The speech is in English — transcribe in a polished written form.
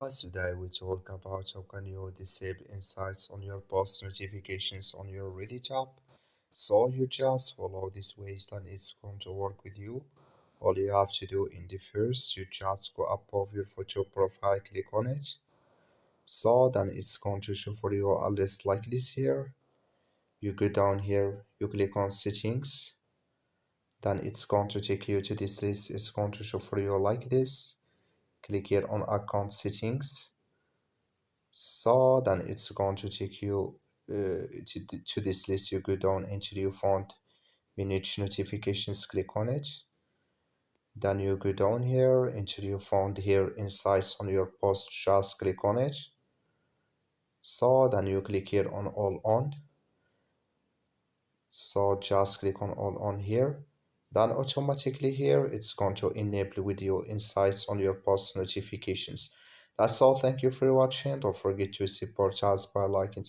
Today we talk about how can you disable insights on your post notifications on your Reddit app. So you just follow these ways and it's going to work with you. All you have to do in the first, you just go above your photo profile, click on it. So then it's going to show for you a list like this here. You go down here, you click on settings. Then it's going to take you to this list. It's going to show for you like this. Click here on account settings. So then it's going to take you to this list. You go down until you found manage notifications, click on it. Then you go down here until you found here insights on your post, just click on it. So then you click here on all on. So just click on all on here. Then automatically here it's going to enable with your insights on your post notifications. That's all. Thank you for watching. Don't forget to support us by liking